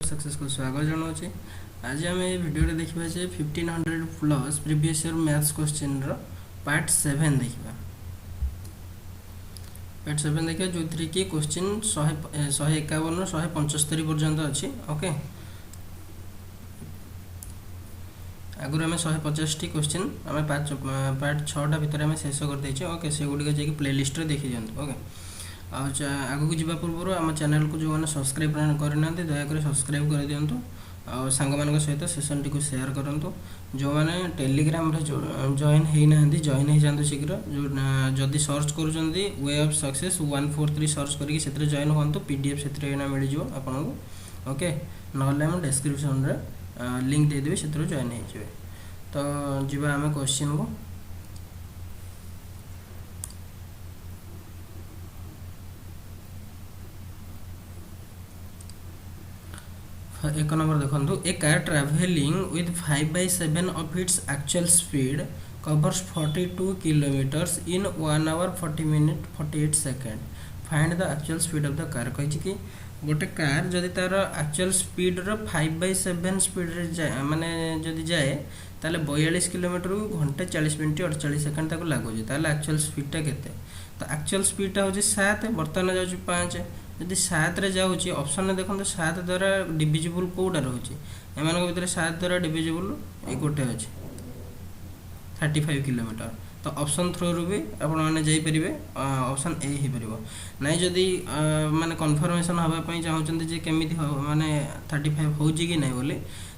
Success को स्वागत जनाऊँ। आज आम भिडियो देखा जे 1500 plus previous year maths question part 7 देखा। पार्ट 7 देखा जो थी कि क्वेश्चन 151 175 पर्यंत अच्छी। ओके, आगुरी आम 150 टी क्वेश्चन आम पार्ट 6टा भितर शेष करदे। ओके, से गुड़िक जाकि प्लेलिस्ट देखी दिखाँ। ओके, आगू जावा पूर्व आम चैनल को जो मैंने सब्सक्राइब करना दयाकोरी सब्सक्राइब कर दिंतु। सांग मान सहित सेसन टी शेयर करूँ। जो मैंने टेलीग्राम जॉइन होना जॉइन हो जातु शीघ्र। जो जदि सर्च कर वे ऑफ सक्सेस 143 सर्च करके जॉइन हूँ। पीडीएफ से मिल जाओ आपन को। ओके, ना डिस्क्रिप्शन रे लिंक देदेवी से जॉइन हो। तो जीवा आम क्वेश्चन को। एक नंबर देखो, a car travelling with 5/7 of its actual speed covers 42 kilometers in 1 hour 40 minutes 48 seconds. Find the actual speed of the car। कही कि गोटे कार जदि तार एक्चुअल स्पीड रो 5/7 स्पीड रे जाए माने जदि जाए ताले 42 किलोमीटर को घंटे 40 मिनट 48 सेकंड तक लागुचे। ताले एक्चुअल स्पीडटा केते? तो एक्चुअल स्पीडटा होची 7, बर्तमान जाउची 5। जदि 7 रे जाउची ऑप्शन देखो 7 द्वारा डिविजिबल कोडा रहउची। एमान को भीतर 7 द्वारा डिविजिबल ए गोटे अछि 35 किलोमीटर। तो ऑप्शन थ्रू रू भी आपण माने जाई परिबे। ऑप्शन ए ही परिबो नाही। जदि माने कन्फर्मेशन हबा पई चाहउचंती जे केमिति माने 35 होउची कि नै बोले,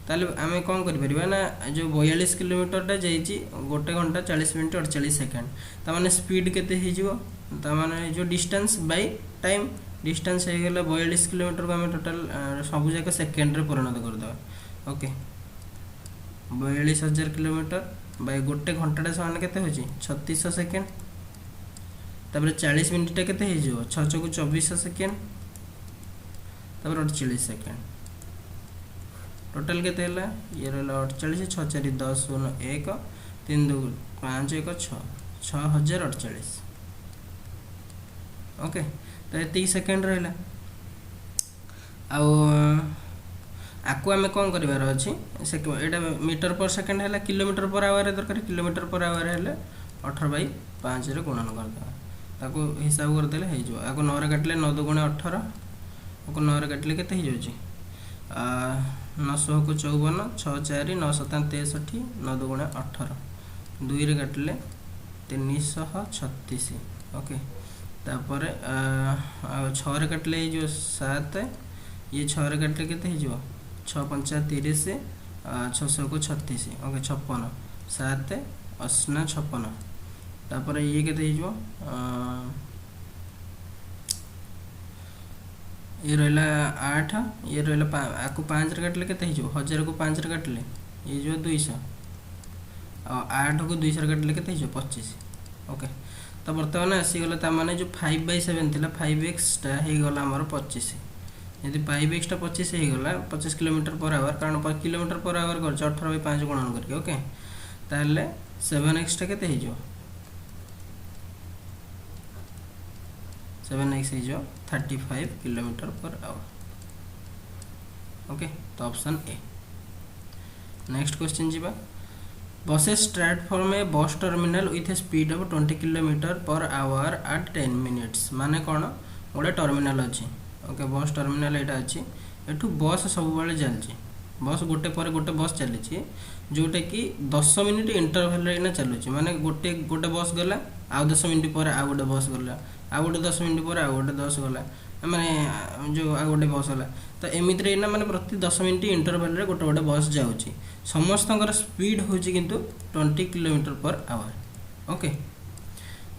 ताले आमे कोन करि परिबा ना जो 42 किलोमीटर टा जाईची 1 घंटा 40 मिनट 48 सेकंड। ता माने स्पीड केते हे जिवो? ता माने जो डिस्टेंस बाय टाइम डिस्टेंस हो गला 42 किलोमीटर को आम टोटाल सब जाक सेकेंड रे परिणत करदे। ओके, 42,000 किलोमीटर बाय गोटे घंटा समान केते होची 3600 सेकेंड। तापर 40 मिनिट केते हे जिवो 6 चौको 2400 सेकेंड। तापर 48 सेकेंड टोटाल केते हला? ये रहला 48 6 4 10 1 3 2 5 1 6 6048। ओके, तो 30 सेकेंड रहा। आपको आम कौन करार अच्छी एटा मीटर पर सेकेंड है, किलोमीटर पर आवर दरकार। किलोमीटर पर आवर है 18/5 रे गुणन करदे। हिसाब करदे हो। आपको 9 रे काटिले 9 2 18। आपको 9 रे काटिले केते हो जाउची 900 को 54 6 4 9 7 63 9 2 18। 2 रे काटिले 336। ओके, तापर 6 रे काटिले जो 7, ये 6 रे काटिले केते हो जो 6 5 30 600 को 36। ओके, 56 7 8 56। तापर ये केते हो जो ये रहला 8, ये रहला आपको 5 रे काटिले केते हो जो 1000 को 5 रे काटिले ये जो 200 और 8 को 200 रे काटिले केते हो जो 25। ओके, तो बर्तमान आसीगला ता माने जो 5/7 थिला 5x टा हे गला हमर 25। यदि 5x टा 25 हे गला 25 किलोमीटर पर आवर, कारण किलोमीटर पर आवर कर 18/5 गुणन करके। ओके, ताले 7x टा केते हे जो 7x हे जो 35 किलोमीटर पर आवर। ओके, तो ऑप्शन ए। नेक्स्ट क्वेश्चन जीवा। Buses transform a bus terminal with a speed of 20 km per hour at 10 minutes। माने कौन गोटे टर्मिनाल अच्छी। ओके, बस टर्मिनाल यहाँ अच्छी। एठू बस सब बेले चलती। बस गोटे पर गोटे बस चली जोटा कि 10 मिनिट इंटरवल चलुची। माने गोटे गोटे बस गला आउ 10 मिनिट पर आउ गोटे बस गला आउ गोटे 10 मिनिट पर आउ गोटे 10 गला माने जो आउ गोटे बस गला। तो एमिति ना माने प्रति 10 मिनिट इंटरवल रे गोटे गोटे बस जाउची। समस्त स्पीड होची किंतु 20 किलोमीटर पर आवर। ओके,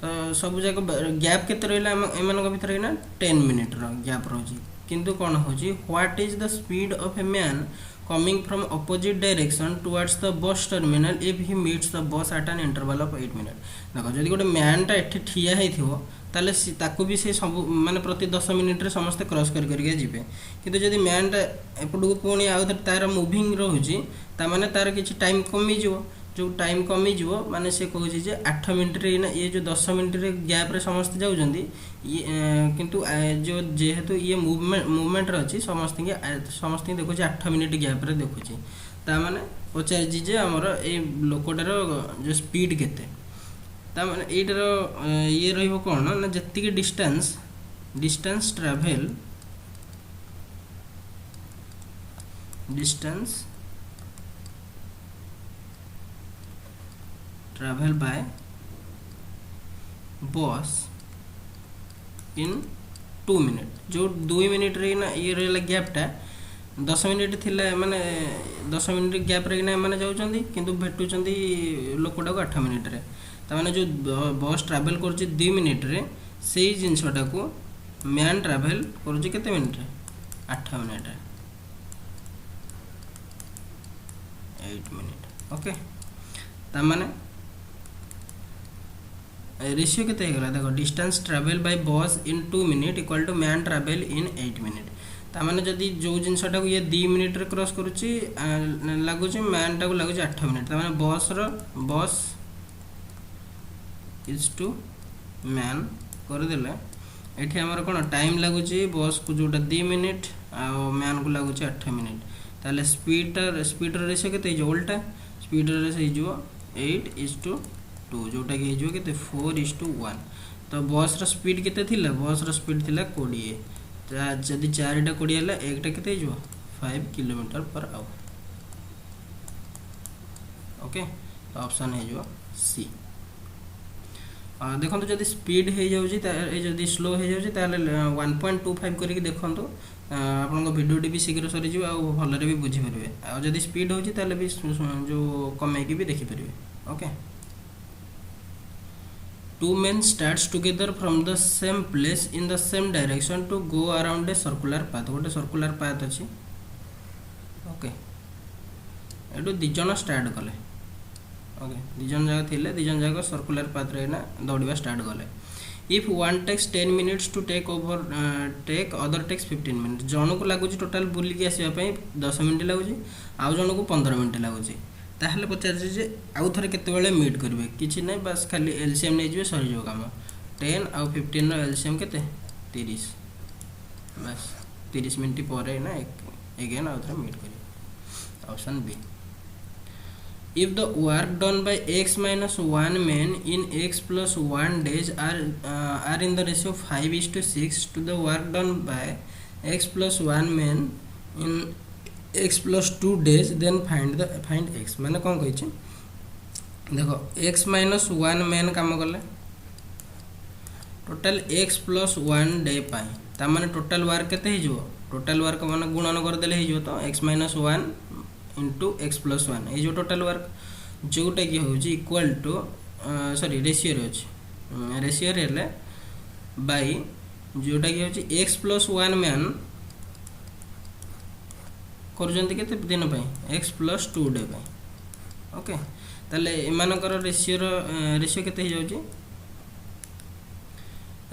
तो सब जाक गैप केते रहला एमान भीतर ना 10 मिनिट रो गैप रहउची। किंतु कोन होची what is the speed of a man coming from opposite direction towards the bus terminal if he meets the bus at an interval of 8 minute. देखो जदि गोटे मैन टा एठी ठिया हेथिवो ताले ताकू भी से सब माने प्रति 10 मिनिट रे समस्त क्रॉस करके जिवे। किंतु जदि मैन टा एपटू पुणी आउ तार मुविंग रहउची ता माने तार किछि टाइम कमी जिवो। जो टाइम कमी जीवो माने से कहूँ जे 8 मिनट रे ये जो 10 मिनट रे गैप रे समस्त जाउजंदी ये किंतु जो जेहेतु ये मूवमेंट रे अछि समस्त देखो 8 मिनट गैप रे देखुची ता माने पचार जे हमर ए लोकोटार जो स्पीड केते ता माने एटार ये रहइबो कोन ना जत्ति के distance travel by bus in 2 minute जो 2 मिनट रे ना ये रहला गैपटा 10 मिनट थिला माने 10 मिनट गैप रे ना माने जाउचंदी किंतु भेटुचंदी लोकोटा को 8 मिनट रे ता माने जो बस ट्रैवल करछि 2 मिनट रे सेही जिंसटा को मैन ट्रैवल करछि केते मिनट रे 8 मिनट रे 8 मिनट ओके ता माने रेशियो केते हेगला देखो distance travel by bus in 2 minute equal to man travel in 8 minute ता माने जदी जो जिंसटा को ये 2 मिनट रे क्रॉस करूची लागुची मैन टा को लागुची 8 मिनट ता माने बस इज टू मैन कर देले एठी हमर कोन टाइम लागुची बस को जोटा 2 मिनट आ मैन को लागुची 8 मिनट ताले स्पीड रेशियो केते जो उल्टा स्पीड रेशियो 8:2 जोटा कि जो केते 4:1 तो बस रो स्पीड केते थिला बस रो स्पीड थिला 20 जदी 4टा 20 हला एकटा केते जो 5 किलोमीटर पर आवर ओके तो ऑप्शन है जो सी देखो जदि स्पीड हो जाउची जदि स्लो हो जाउची ताले 1.25 करिक देखंतो आपन को वीडियो टी भी शीघ्र सरी जिवो आ भलरे भी बुझी परबे आ जदि स्पीड होची ताले भी जो कमे की भी देखि परबे okay two men starts together from the same place in the same direction to go around a circular path गोटे सर्कुलर पाथ अछि ओके एटू दिजन स्टार्ट कले ओके दिजन जगह थिले दिजन जगह सर्कुलर पाथ रे ना दौड़िबा स्टार्ट कले if one takes 10 minutes to take other takes 15 minutes जण को लागुची टोटल बुली के आसीबा पई 10 मिनिट लागुची आ जण को 15 मिनिट लागुची ताहले पचार जे आउ थरे केते बेले मीट करबे किछि नै बस खाली एलसीएम नै जिवे सरी जो काम 10 आ 15 रो एलसीएम केते 30 बस 30 मिनिट परे ना अगेन आउ थरे मीट करियो option B if the work done by x minus 1 man in x plus 1 days are in the ratio 5:6 to the work done by x plus 1 man in x plus 2 days then find x माने कोन कहि छी देखो x minus 1 man काम करले total x plus 1 day पाई ता माने total work केते हे जो टोटल वर्क माने गुणन कर देले हे जो तो x minus 1 into x plus 1 ए जो टोटल वर्क जोटा की होची इक्वल टू सॉरी रेशियो रे अछि रेशियो रे ले बाय जोटा की होची x plus 1 man करजंती केते दिन पई x plus 2 डे पई ओके ताले एमानकर रेशियो केते हे जाउची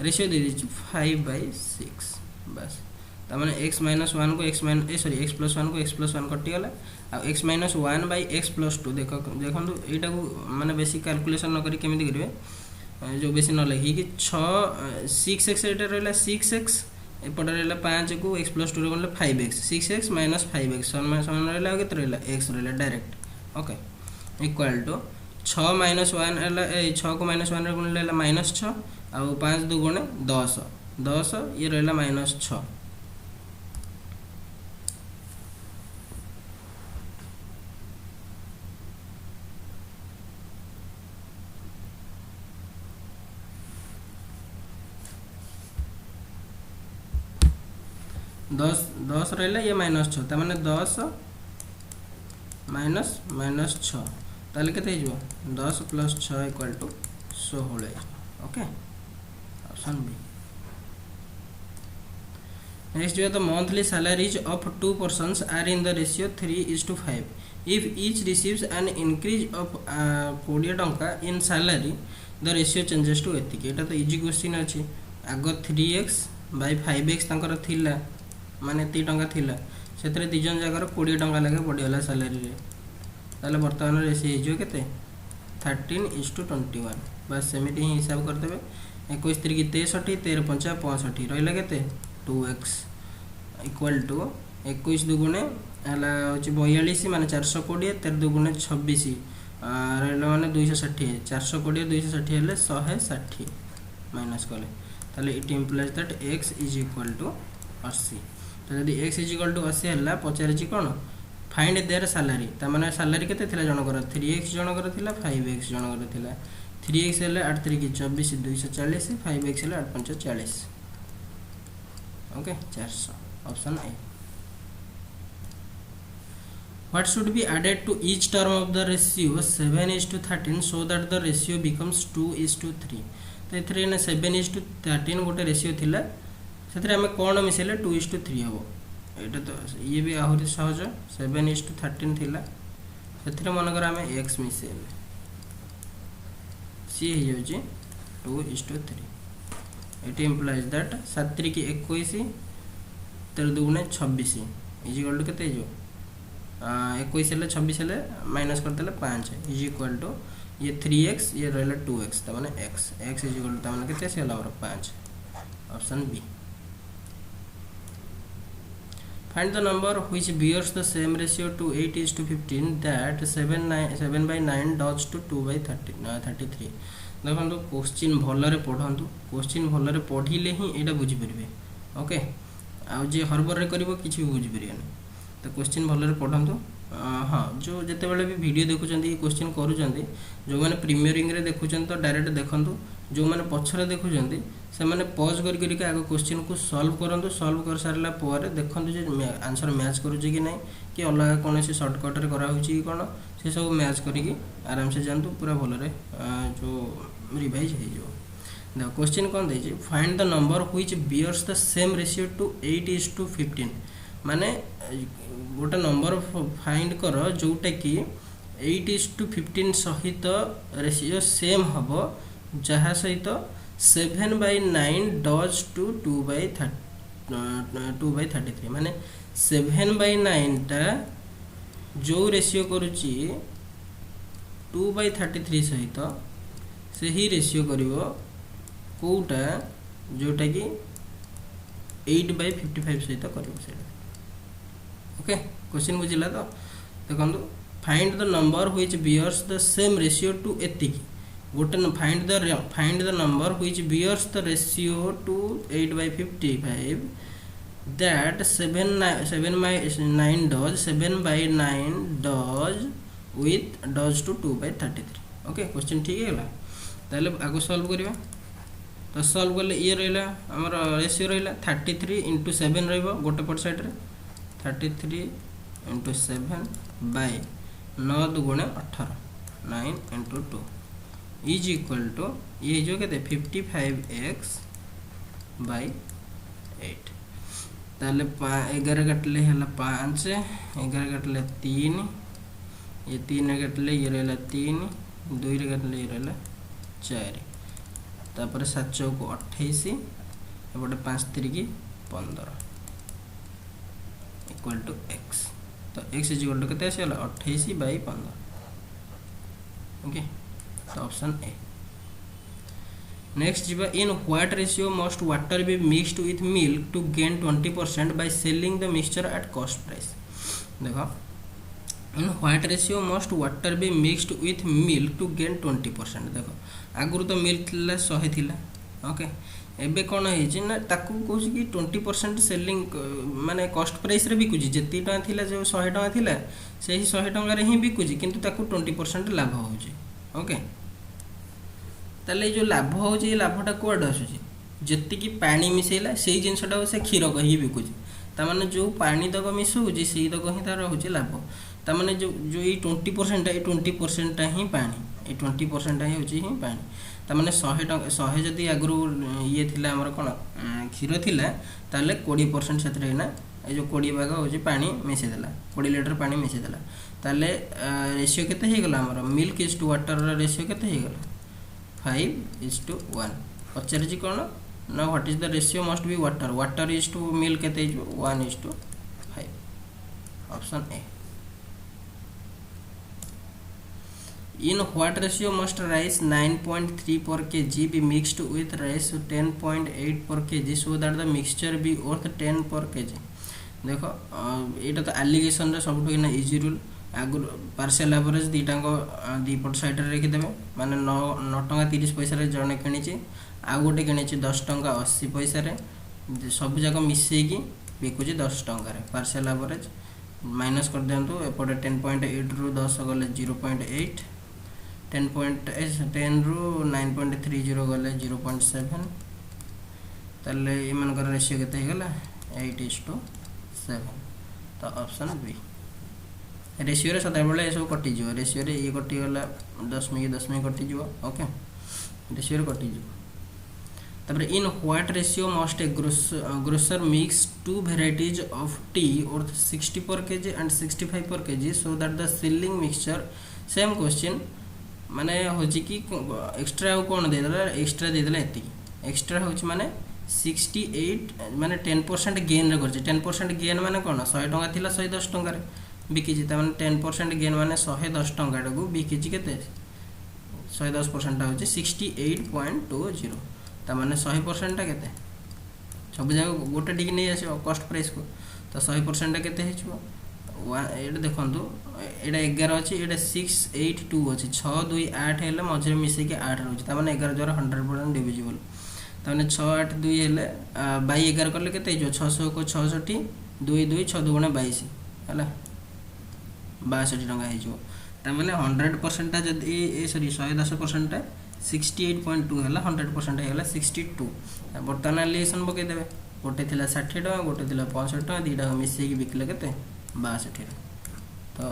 रेशियो दे दिछु 5/6 बस ता माने x minus 1 को x plus 1 को x plus 1 कटि गला आ x minus 1 by x plus 2 देखंतु एटा को माने बेसिक कैलकुलेशन न करी केमिति करिवे जो बेसी न लगी कि 6x एटा रहला 6x एपट रहला 5 को x plus 2 रे गले 5x 6x minus 5x समान रहला केते रहला x रहला direct okay equal to 6 minus 1 रहला 6 को minus 1 रे गुणले रहला -6 आ 5 2 गुणे 10 ये रहला -6 10 रहला ये -6 ता माने 10 माइनस 6 ताले केते हे जो 10 plus 6 equal to 16 okay option B next जो the monthly salaries of 2 persons are in the ratio 3:5 if each receives an increase of 20 टंका in salary the ratio changes to एतिक एटा तो इजी क्वेश्चन अछि आगो 3x by 5x तांकर थिला माने 3 टंका थिला सेतरे दिजन जगर 20 टंका लागे पडियला सैलरी रे ताले वर्तमान रेशियो हो केते 13:21 बस सेमिति ही हिसाब करदेबे 21 3 63 13 5 65 रहिला केते 2x इक्वल टू 21 दुगुणे हला होची 42 माने 420 13 दुगुणे 26 रहिला माने 260 420 260 हेले 160 माइनस कले ताले it implies that x is equal to 80 तो यदि x इज इक्वल टू 80 हला पचारची कोन फाइंड देयर सैलरी ता माने सैलरी केते थिला जनकर 3x जनकर थिला 5x जनकर थिला 3x हेले 8 3 की 24 240 5x हेले 8 5 40 okay 400 option A What should be added to each term of the ratio 7:13 so that the ratio becomes 2:3 तो एथरे ना 7:13 गोटे रेशियो थिला सेथरे हमें कोन मिसेले 2:3 हबो एटा तो ये भी आहुरी सहज 7:13 थिला सेथरे मन कर हमें x मिसेले सी हे जोजी 2:3 इट इंप्लाइज दैट 7 3 की 21 13 दुगुणे 26 इज इक्वल टू केते जो 21 हेले 26 हेले माइनस कर देले 5 इज इक्वल टू ये 3x ये रहला 2x त माने x इज इक्वल टू त माने केते से होला 5 option B find the number which bears the same ratio to 8:15 that 7/9 does to 2/33 देखो क्वेश्चन भलरे पढ़ंतु क्वेश्चन भलरे पढ़िले ही एटा बुझि परिबे ओके आ जे हरबर रे करबो किछि भी बुझि परियानी तो क्वेश्चन भलरे पढ़ंतु हाँ जो जिते बड़े भी वीडियो देखुचंती क्वेश्चन करूचंती जो माने प्रीमियरिंग रे देखुचंती तो डायरेक्ट देखंतु जो माने पछरे देखुचंती से माने पॉज कर के आगो क्वेश्चन को सॉल्व करंतु सॉल्व कर सारला पर देखंतु जे आंसर मैच करूची कि नहीं कि अलग कोनोसी शॉर्टकट रे करा होची कि कोन से सब मैच करिकि आराम से जानतु पूरा भलरे जो रिवाइज हे जो देखो क्वेश्चन कोन दै छै find the number which bears the same ratio to 8:15 माने गोटे नंबर फाइंड कर जोटा कि 8:15 सहित रेशियो सेम हबो जहा सहित 7/9 डज टू 2/33 माने 7/9 टा जो रेशियो करूची 2/33 सहित से ही रेशियो करिवो कोटा जोटा कि 8/55 सहित करिवो से ओके क्वेश्चन बुझिला तो देखंतु find the number which bears the same ratio to एतिकी गोटे find the number which bears the ratio to 8/55 that 7/9 does 7/9 does with does to 2/33 okay question ठीक है गला ताले आगो सॉल्व करिवा तो सॉल्व करले ये रहला हमर रेशियो रहला 33 * 7 रहबो गोटे पट साइड रे 33 * 7 by 9 दुगुणे 18 9 * 2 इज इक्वल टू ये जो कहते 55x by 8 ताले 11 कटले हला 5 11 कटले 3 ये 3 कटले ये रहला 3 2 रे कटले ये रहला 4 तापर 7 चौक 28 एबटे 5 3 की 15 इक्वल टू x तो x इज इक्वल टू केते आसे 28/15 ओके तो ऑप्शन ए नेक्स्ट जीवा in what ratio must water be mixed with milk to gain 20% by selling the mixture at cost price देखो in what ratio must water be mixed with milk to gain 20% देखो आगुर तो milk थिला 100 थिला okay एबे कोन हेछि ना ताकू कहूछि कि 20% selling माने कॉस्ट प्राइस रे बिकुछि जेती टका थिला जो 100 टका थिला सेही 100 टका रे ही बिकुछि किंतु ताकू 20% लाभ होउछि ओके ताले जो लाभ होउछि लाभटा कोड आसुछि जेती कि पानी मिसेला सेही जिंसटा से क्षीर कहि बिकुछि ता माने जो पानी तक मिसुछि सेही तक ही तार होउछि लाभ ता माने जो ई 20% ए 20% ही पानी ए 20% ही होउछि ही पानी ता माने 100 जदी आगरु ये थिला हमर कोन क्षीर थिला ताले 20% सेतरे ना ए जो 20 भाग होछि पानी मिसे देला 20 लीटर पानी मिसे देला ताले रेशियो केते हे गेला हमर milk is to water ratio केते हे गेला 5:1 पचर जी कोन ना what is the ratio must be water is to milk केते 1:5 option A In what ratio must rice 9.3 per kg be mixed with rice 10.8 per kg so that the mixture be worth 10 per kg? देखो यहाँ तो allegation सब easy rule आगु partial average दीटाक दीपट side रखिदेवे माने 9 टंका 30 पैसा जड़े कि आउ गोटे कि 10 टंका 80 पैसा सब जाक मिसेकी बिकुची 10 टंकार पार्शियल एवरेज माइनस कर दिंतु एपटे 10.8 रु 10 गले 0.8 10 रु 9.30 गले 0.7 ताले इमानकर रेशियो केते गला 8:7 तो ऑप्शन बी रेशियो रे सदा बेले सब कटि जो रेशियो रे ये कटि गला 10 कटि जो ओके रेशियो रे कटि जो तबरे in what ratio must a grocer mix two varieties of tea और 60 per K G and 65 per K G so that the selling mixture same question माने होची कि एक्स्ट्रा कोन दे देला एक्स्ट्रा दे देला एति एक्स्ट्रा होची माने 68 माने 10% गेन रे करछि 10% गेन माने कोन 100 टंका थिला 110 टंका रे बिकिछि त माने 10% गेन माने 110 टंका टाकू बिकिछि केते 110% ता होछि 68.20 त माने 100% ता केते सब जगह गोटे टिक नै आसी कॉस्ट प्राइस को तो 100% ता केते हिचबो एटा देखंतु एटा 11 अछि एटा 682 अछि 6 2 8 हेले मझे मिसे के 8 रहउछि त माने 11 द्वारा 100% डिविजिबल तने 6 8 2 हेले बाई 11 करले केते जो 600 को 66 2 2 6 2 गुणा 22 हला 62 टंका हे जो त माने 100% ता जदी सॉरी 110% ता 68.2 हला 100% हेला 62 बर्तमान एलिएशन बके देबे गोटे थिला 60 टका गोटे थिला 65 टका दीटा मिसे के बिकले केते 62 तो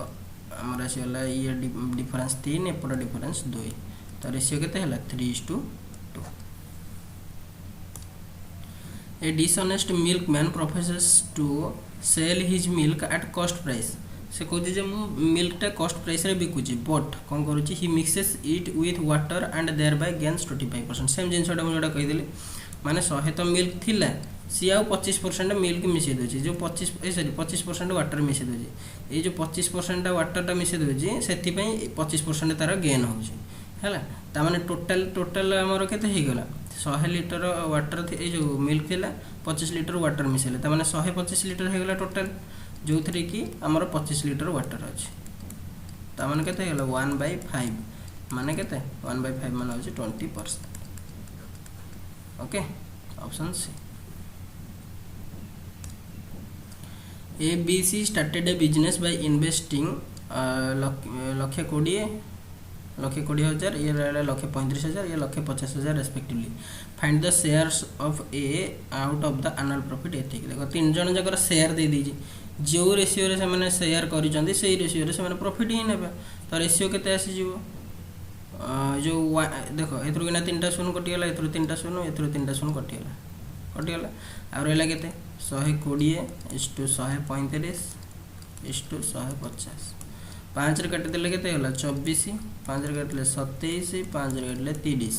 हमर आसी हला ये डिफरेंस 3 एपटा डिफरेंस 2 तो रेशियो केते हला 3:2 A dishonest milkman professes to sell his milk at cost price से कहूँ जे मु मिल्क टा कॉस्ट प्राइस रे बिकुची बट कौन करुची he mixes it with water and thereby gains 25% same जिनसटा मु जोटा कहि देली माने 100 तो मिल्क थिला सी आउ 25% मिल्क मिसे दोची जो 25% वाटर मिसे दोची ए जो 25% वाटर टा मिसे दोची सेति पई 25% तार गेन होची हैला ता माने टोटल हमर केते हे गला 100 लीटर वाटर ए जो मिल्क थिला 25 लीटर वाटर मिसेले ता माने 125 लीटर हे गला टोटल जो थरे कि हमर 25 लीटर वाटर अछि ता माने केते हेला 1/5 माने केते 1/5 माने होछि 20% okay option C ABC started a business by investing लक्ष्य 20,000 ये रहला 1,35,000 ये 1,50,000 respectively find the shares of A out of the annual profit ethic देखो तीन जन जकर शेयर दे दीजी जो रेशियो रे से माने शेयर करि जंदी सेही रेशियो रे से माने प्रॉफिट ही नेबे तो रेशियो केते आसी जीवो जो देखो एथरु किना तीनटा शून्य कटि गेला एथरु तीनटा शून्य एथरु तीनटा शून्य कटि गेला आ रहला केते 120:135:150 5 रे काटि देले केते होला 24 5 रे काटले 27 5 रे काटले 30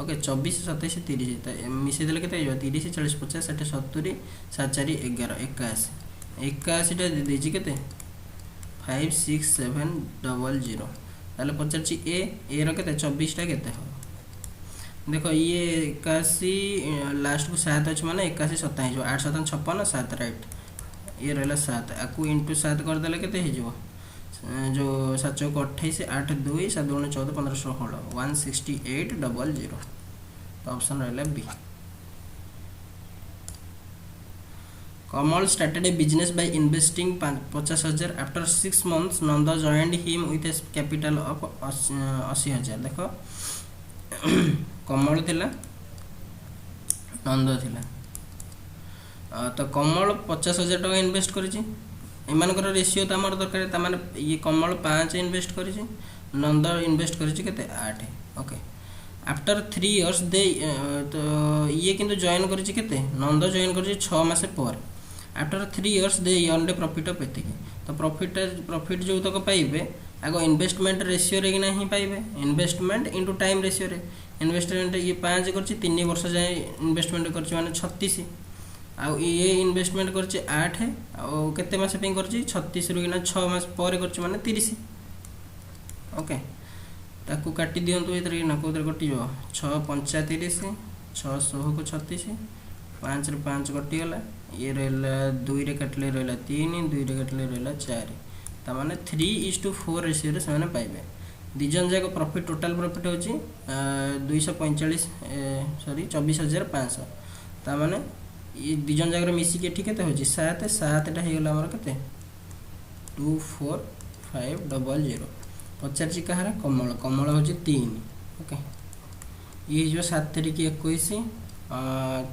ओके 24 27 30 त मिसे देले केते हो 30 40 50 60 70 7 4 11 81 टा दे देजी केते 56700 ताले पचरची ए रो केते 24 टा केते हो देखो ये 81 लास्ट को 7 अछि माने 81 27 जो 8 7 56 7 राइट ये रहला 7 आकु इनटू 7 कर देले केते हे जो जो 7 को 28 8 2 7 2 14 15 16 16800 तो ऑप्शन रहला B Kamal started a business by investing 50,000 after 6 months Nanda joined him with a capital of 80,000 देखो कमल थिला नंद थिला तो कमल 50,000 टका इन्वेस्ट करिछि एमानकर रेशियो त हमर दरकार त माने ये कमल 5 इन्वेस्ट करिछि नंद इन्वेस्ट करिछि केते 8 ओके आफ्टर 3 इयर्स दे तो ये किंतु जॉइन करिछि केते नंद जॉइन करिछि 6 मास पर after 3 years they earn the profit of एतिक तो प्रॉफिट जो तक पाइबे आगो इन्वेस्टमेंट रेशियो रे नहीं पाइबे इन्वेस्टमेंट इनटू टाइम रेशियो रे इन्वेस्टमेंट ये 5 करछि 3 वर्ष जाय इन्वेस्टमेंट करछि माने 36 आ ये इन्वेस्टमेंट करछि 8 आ केते मास पे करछि 36 रु 6 मास पर करछि माने 30 ओके ताकू काटी दिंतु ये ना कौन कटि 6 पंचा 30 6 16 को 36 5 रे 5 कटिगला ये रहा 2 रे काटिले रहा 3 2 रे काटिले रहा 4 ताने 3:4 रेशियो से पाइबे दिजन जाक प्रॉफिट टोटल प्रॉफिट होची 245 सॉरी 24,500 ताने ये दिजन जाक मिसी के ठीक केते होची 7 7 टा हे गला हमर केते 24500 पचार कहार कमल कमल हूँ 3 ओके ये जो 7 3 की 21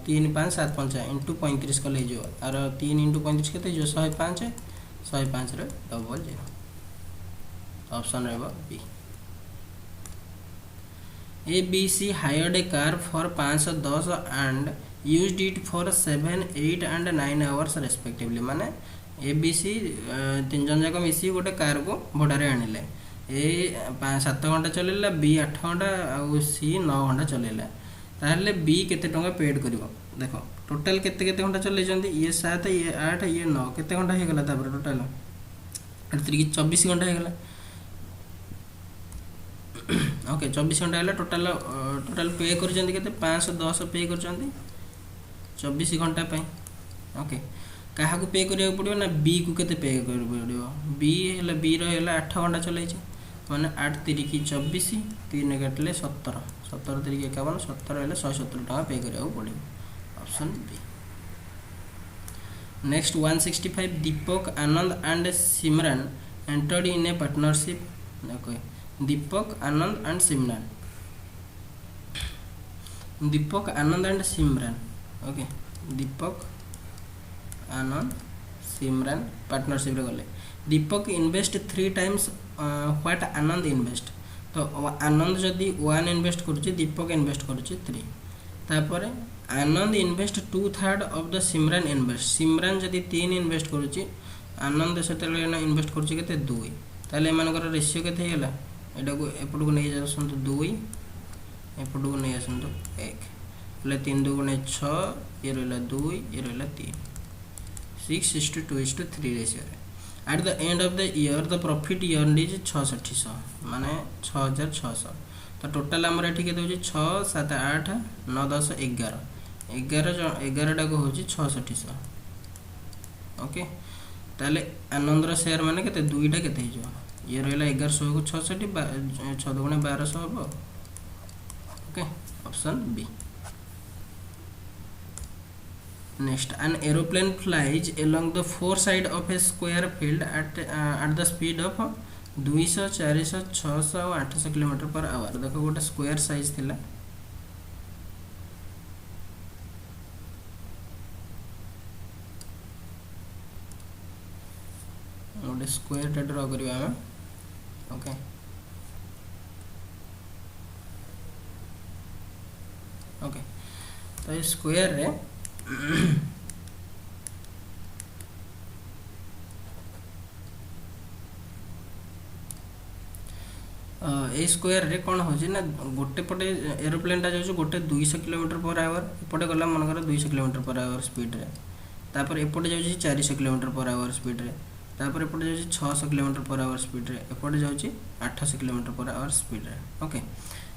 3 5 7 5 इंटू 35 कले जो आर 3 इंटू 35 के जो 105 105 रे 00 ऑप्शन रहेगा B A B C hired a car for 510 and used it for 7 8 and 9 hours respectively माने ए बी सी 3 जन जाक मिसी गोटे कार को भड़ारे आनिले ए 7 घंटा चलेला बी 8 घंटा आ सी 9 घंटा चलेला ताहले बी केते टंका पेड करिवो देखो टोटल केते केते घंटा चले जंदी ये 7 ये 8 ये 9 केते घंटा हे गला तापर टोटल 24 घंटा हे गला ओके 24 घंटा है टोटल टोटल पे कर जंदी केते 510 पे कर जंदी 24 घंटा पे ओके कहा को पे करिया पड़ियो ना बी को केते पे कर पड़ियो बी हैला बी रो हैला 8 घंटा चलै छै माने 8 3 की 24 3 काटले 17 17 3 की 51 17 हैला 170 टका पे करिया पड़ियो option B next 165 Deepak Anand and Simran entered in a partnership देखो Deepak Anand and Simran Deepak Anand and Simran okay Deepak Anand Simran partnership रे गले Deepak invest 3 times what Anand invest तो आनंद जदि 1 इन्वेस्ट करूची दीपक इन्वेस्ट करूची 3 तापर Anand invest 2/3 of the Simran invest Simran जदि 3 इन्वेस्ट करूची आनंद सेतले ना इन्वेस्ट करूची केते 2 ताले मानकर रेशियो केते हेला एटा को एपट को नै जासंत 2 एपट को नै आसंत 1 ले 3 2 गुणे 6 ये रहला 2 ये रहला 3 6:2:3 ratio at the end of the year the profit earned is 6600 माने 6600 तो टोटल हमर एठी के होची 6 7 8 9 10 11 11 टा को होची 6600 ओके ताले आनंद रो शेयर माने केते दुईटा केते हो ये रहला 1100 को 66 6 गुणे 1200 हो okay option B Next, an aeroplane flies along the four side of a square field at the speed of 200 400 600 और 800 किलोमीटर पर आवर देखो गोटे स्क्वायर साइज थिला गोटे स्क्वायर टा ड्रा करिया हम ओके ओके तो ये स्क्वायर रे ए स्क्वायर रे कौन हो ना गोटे पटे एरोप्लेन टा जाउछ गोटे 200 किलोमीटर पर आवर एपटे गला मनकर 200 किलोमीटर पर आवर स्पीड रे तापर एपटे जाउछ 400 किलोमीटर पर आवर स्पीड रे तापर एपटे जाउछ 600 किलोमीटर पर आवर स्पीड रे एपटे जाउछ 800 किलोमीटर पर आवर स्पीड रे ओके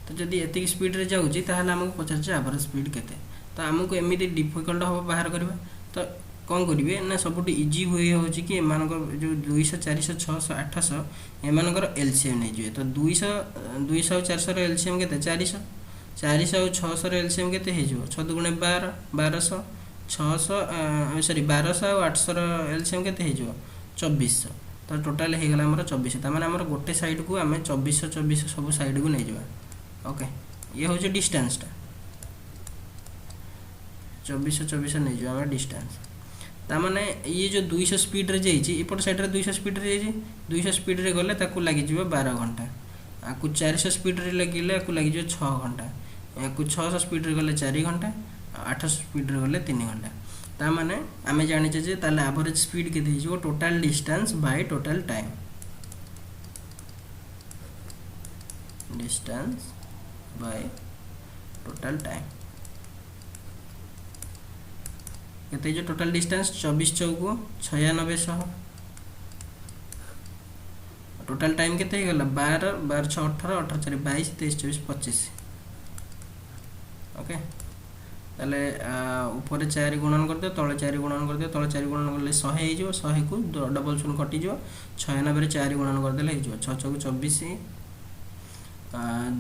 तो जदी एतिक स्पीड रे जाउछ ताहले हमको पचार जे एवरेज स्पीड केते तो आमको एमती डिफिकल्ट हम बाहर करवा तो कौन करेंगे ना सब इजी हुए हो कि एम जो 200 400 600 800 एमर एलसीएम नहीं जाए तो 200 200 400 एलसीएम के 400 400 600 एलसीएम के 6 गुणे 12 1200 600 सॉरी 1200 और 800 एलसीएम के 2400 तो टोटाल हो गला 2400 तमाने हमर गोटे साइड को आम 2400 2400 सब साइड को नहीं जावा ओके ये हूँ डिस्टेंस टा 2400 2400 नहीं जावा डिस्टेंस तामाने ये जो 200 स्पीड रे जाइए एपट साइड रे 200 स्पीड रे जाइए 200 स्पीड रे गले ताकू लगी जीव 12 घंटा आकु 400 स्पीड रे लगिले आकु लगी जीव 6 घंटा आकु 600 स्पीड रे गले 4 घंटा 800 स्पीड रे गले 3 घंटा तामाने आमे जानि जे ताले एवरेज स्पीड केते हिजो total distance by total time distance by total time केते जो टोटल डिस्टेंस 24 चौको 9600 टोटल टाइम केते हे गला 12 12 6 18 18 4 22 23 24 25 ओके ताले ऊपर 4 गुणन कर दियो तळे 4 गुणन कर दियो तळे 4 गुणन करले 100 हे जिवो 100 को डबल शून्य कटि जिवो 96 रे 4 गुणन कर देले हे जिवो 6 6 24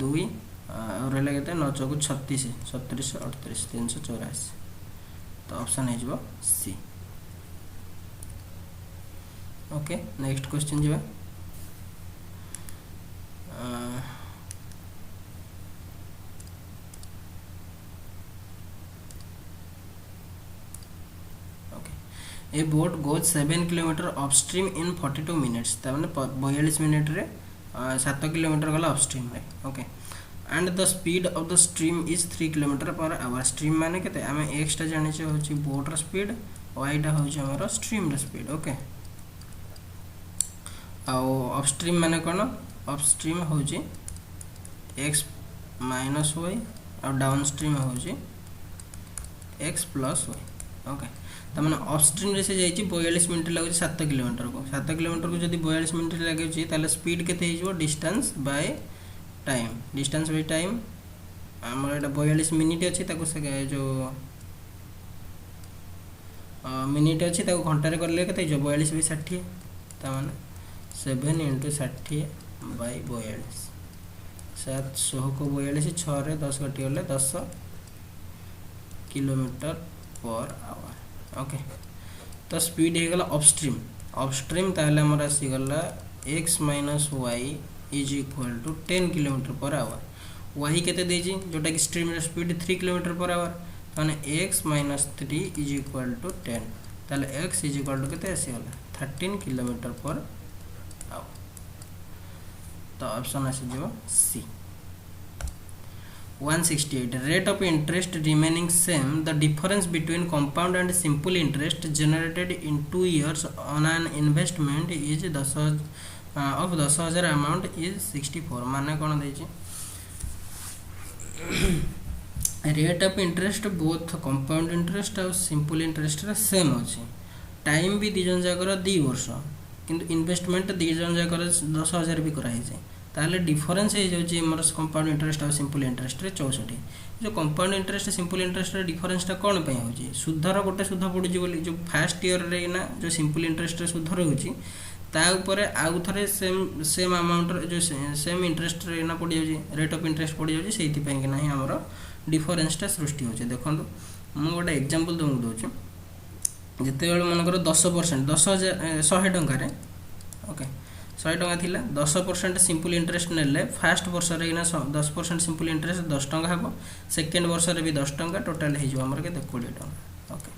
2 और रहले केते 9 6 36 37 38 384 तो ऑप्शन है जिवो सी ओके नेक्स्ट क्वेश्चन जिवो ए बोट गोज 7 किलोमीटर अपस्ट्रीम इन 42 मिनिट्स ताने 42 मिनट रे 7 किलोमीटर गला अपस्ट्रीम रे okay and the speed of the stream is 3 kilometre per our stream माने केते आमे x टा जानि छै होची बोट र स्पीड y टा होची हमर स्ट्रीम र स्पीड ओके आ अपस्ट्रीम माने कोन अपस्ट्रीम होची x माइनस y और डाउनस्ट्रीम होची x प्लस y ओके तमने अपस्ट्रीम रे से जाई 42 मिनिट लागो 7 किलोमीटर को 7 किलोमीटर को जदी 42 मिनिट लागो छी ताले स्पीड केते हिजो डिस्टेंस बाय टाइम हमर एटा 42 मिनिट अछि ताको से जो मिनिट अछि ताको घंटा रे करले केते हिजो 42 बाय 60 तमने 7 * 60 बाय 42 700 को 42 6 रे 10 कटि गले 10 किलोमीटर पर आवर ओके तो स्पीड हे गला अपस्ट्रीम ताले हमर आसी गला x - y is equal to 10 kilometre per hour y केते देजी जोटा कि स्ट्रीम रे स्पीड 3 किलोमीटर पर आवर माने x - 3 इज इक्वल टू 10 ताले x इज इक्वल टू केते आसी गला 13 किलोमीटर पर आवर तो ऑप्शन आसी जो सी 168 rate of interest remaining same the difference between compound and simple interest generated in 2 years on an investment is 10,000 amount is 64 माने कोन देछि rate of interest both compound interest और simple interest रा same अछि time भी दिजन जाकर 2 वर्ष किंतु investment दिजन जाकर 10,000 भी करा है ताले डिफरेंस है जो हमर कंपाउंड इंटरेस्ट और सिंपल इंटरेस्ट रे 64 जो कंपाउंड इंटरेस्ट सिंपल इंटरेस्ट रे डिफरेंस ता कोन पय होची सुधर गोटे सुध पडुची बोली जो फर्स्ट ईयर रे ना जो सिंपल इंटरेस्ट रे सुधर होची ता ऊपर आउ थरे सेम अमाउंट जो सेम इंटरेस्ट रे ना पडी जाउची रेट ऑफ इंटरेस्ट पडी जाउची सेति पय कि नाही हमर डिफरेंस ता सृष्टि होची देखंतु मु गोटे एग्जांपल दउ दोछु जते बेले मन करो 10% 100 टंका रे ओके 100 टंका थिला 10% सिंपल इंटरेस्ट नेले फर्स्ट वर्ष रे ना 10% सिंपल इंटरेस्ट 10 टंका हबो सेकंड वर्ष रे भी 10 टंका टोटल हे जो हमर के 20 टंका ओके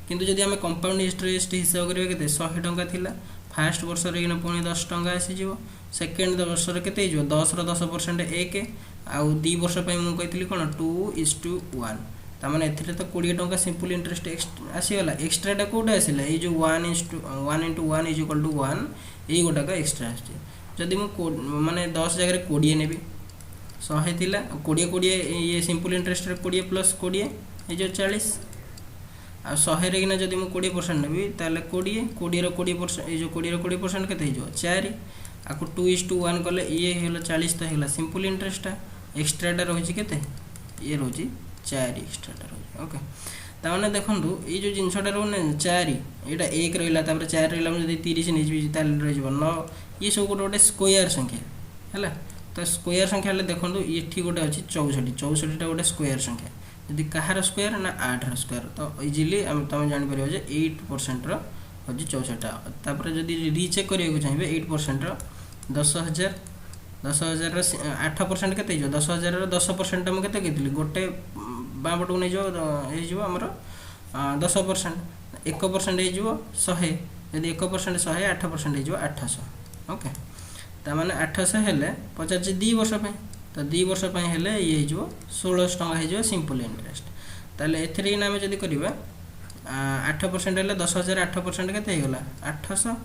किंतु जदी हमें कंपाउंड इंटरेस्ट हिसाब करबे केते 100 टंका थिला फर्स्ट वर्ष रे ना पुनी 10 टंका आसी जिवो सेकंड वर्ष रे केते जिवो 10 रो 10% 1 आ 2 वर्ष पय मु कहितली कोन 2:1 ता माने एथिरे तो 20 टंका सिंपल इंटरेस्ट आसी गला एक्स्ट्रा टा कोड आसीला ए जो 1 * 1 = 1 ए गोटा का एक्स्ट्रा आछि जदी मु माने 10 जगह रे 20 नेबी 100 थिला 20 ये सिंपल इंटरेस्ट रे 20 + 20 ए जो 40 आ 100 रे किना जदी मु 20% नेबी ताले 20 रो 20% ए जो 20 रो 20% केते हिजो 4 आकु 2:1 करले ये हेला 40 त हेला सिंपल इंटरेस्ट एक्स्ट्रा टा रहिछि केते ये रहिछि 4 एक्स्ट्रा टा रहिछि ओके ताने देखंतु ए जो जिंसटा रहने 4 एटा 1 रहिला तापर 4 रहिला जदी 30 निजबी ताले रहि जब 9 ये सब गोटे स्क्वायर संख्या हैला तो स्क्वायर संख्या ले देखंतु एठी गोटे अछि 64 टा गोटे स्क्वायर संख्या जदी कहार स्क्वायर ना 8 रो स्क्वायर तो इजीली हम तमे जानि परियो जे 8% रो होजी 64 टा तापर जदी रीचेक करियो को चाहिबे 8% रो 10000 रो 8% केते जो 10000 रो 10% हम केते केतली गोटे बापटू नै जो ए जो हमर 10% 1% हे जो 100 यदि 1% 100 8% हे जो 800 ओके ता माने 800 हेले 50 2 वर्ष पे तो 2 वर्ष पे हेले ये जो 16 टंका हे जो सिंपल इंटरेस्ट ताले एथरे ना हम जदी करबा 8% हेले 10000 8% केते हे गला 800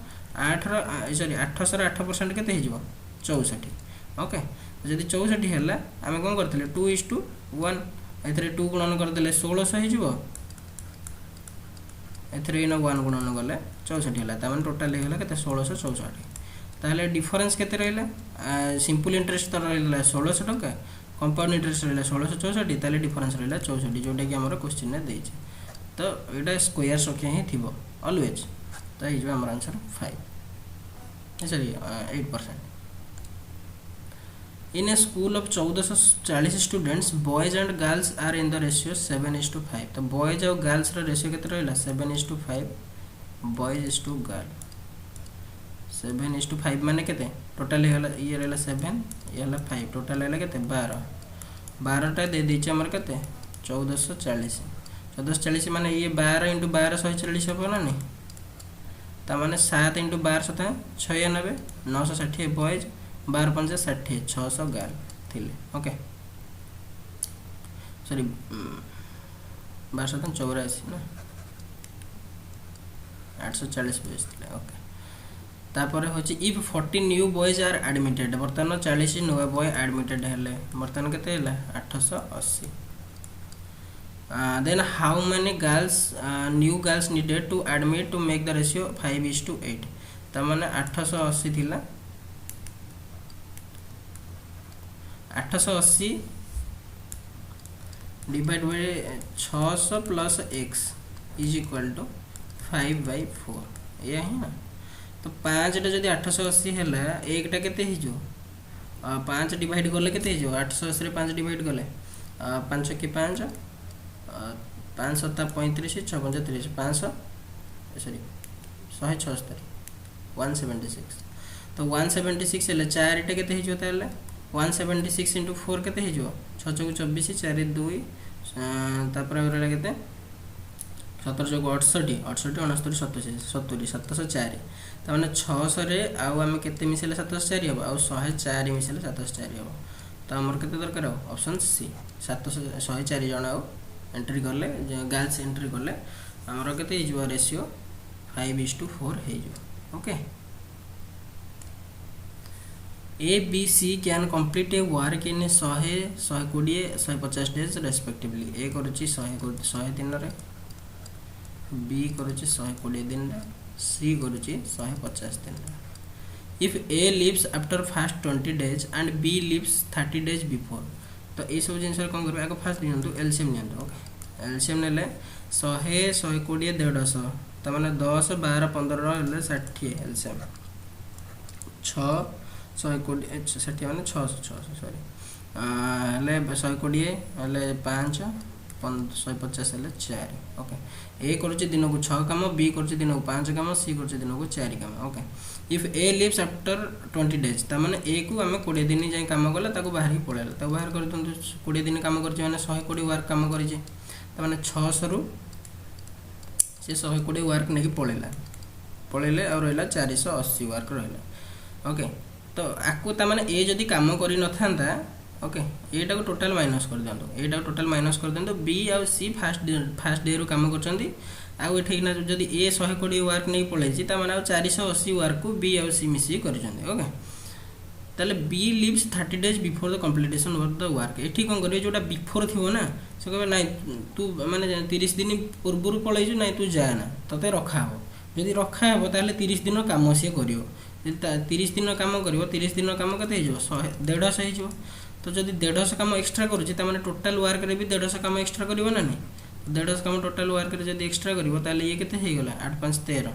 8 रो सॉरी 800 रो 8% केते हे जो 64 ओके जदी 64 हेला हम कोन करथले 2:1 एथरे 2 गुणन कर देले 1600 हे जिवो एथरे इना 1 गुणन गले 64 हला त मन टोटल हे गला केते 1664 ताहले डिफरेंस केते रहला सिंपल इंटरेस्ट तो रहला 1600 टका कंपाउंड इंटरेस्ट रहला 1664 ताहले डिफरेंस रहला 64 जोटा कि हमर क्वेश्चन ने देछि तो एटा स्क्वायर संख्या ही थिबो ऑलवेज तो इज हमर answer 5 sorry 8%। In a school of 1440 students, boys and girls are in the ratio 7:5. तो boys और girls रा ratio कितना रहला 7:5 boys is to girl 7:5 माने केते टोटल हैला ये रहला 7 ये हैला 5 टोटल हैला केते 12 टा दे देछि हमर केते 1440 माने ये 12 * 12 140 हो ना नहीं ता माने 7 * 12 सता 96 960 बॉयज 12 5 60 600 गर्ल थिले ओके सॉरी 12 सता 84 ना 840 बॉयज थिले ओके तापर होची if 40 new boys are admitted बर्तन 40 नुवा बॉय एडमिटेड हेले बर्तन केते हेला 880 then how many girls new girls needed to admit to make the ratio 5:8 त माने 880 थिला 880 divide by 600 plus x is equal to 5/4 या है ना तो 5 टा जदी 880 हैला 1 टा केते हि जो 5 डिवाइड करले केते हि जो 880 रे 5 डिवाइड करले 5 के 5 5 7 35 6 35 500 सॉरी 176 176 तो 176 हेले 4 टा केते हि जो ताले 176 into 4 केते हि जो 6 चौक 24 4 2 तापर रहला केते 17 चौक 68 68 69 70 704 त माने 600 रे आउ हम केते मिसेले 704 हो आउ 104 मिसेले 704 हो तो हमर केते दरकार हो ऑप्शन सी 104 जण आउ एंट्री करले गर्ल्स एंट्री करले हमर केते हि जो रेशियो 5:4 हे जो okay A, B, C can complete a work in 100, 120, 150 days respectively. A करूची 100 दिन रे, B करूची 120 दिन रे, C करूची 150 दिन रे. If A leaves after first 20 days and B leaves 30 days before, तो ये सब जिनसर कौन करबे आगे फर्स्ट नियंतु एलसीएम नियंतु ओके एलसीएम नेले 100 120 150 त माने 10 12 15 हेले 60 एलसीएम 6 120 60 माने 600 सॉरी हेले 120 हेले 5 150 हेले 4 ओके ए करूची दिन को 6 काम बी करूची दिन को 5 काम सी करूची दिन को 4 काम okay if A leaves after 20 days त माने ए को हमें 20 दिन जाय काम करला ताको बाहर ही पळेला ताको बाहर कर दंतु 20 दिन काम करची माने 120 वर्क काम करची त माने 600 रु से 120 वर्क नेकी पळेले और रहला 480 वर्क रहला ओके तो आकु ता माने ए जदी काम करि न थांता ओके एटा को टोटल माइनस कर दंतो एटा को टोटल माइनस कर दंतो बी और सी फर्स्ट डे रो काम करचंदी आ एठी ना जदी ए 120 वर्क नै पळैछि ता माने 480 वर्क को बी और सी मिसी करचंदी ओके ताले B leaves 30 days before the completion of the work एठी कोन करबे जोटा बिफोर थिवो ना से कहबे नै तू माने 30 दिन पूर्व पळैछु नै तू जा ना तते रखा हो जदी रखा हो ताले 30 दिन काम से करियो 30 दिन काम करिवो 30 दिन काम कते हिजो 150 हिजो तो जदी 150 काम एक्स्ट्रा करूची त माने टोटल वर्क रे भी 150 काम एक्स्ट्रा करिवो ना नै 150 काम टोटल वर्क रे जदी एक्स्ट्रा करिवो ताले ये केते हे गेला 8 5 13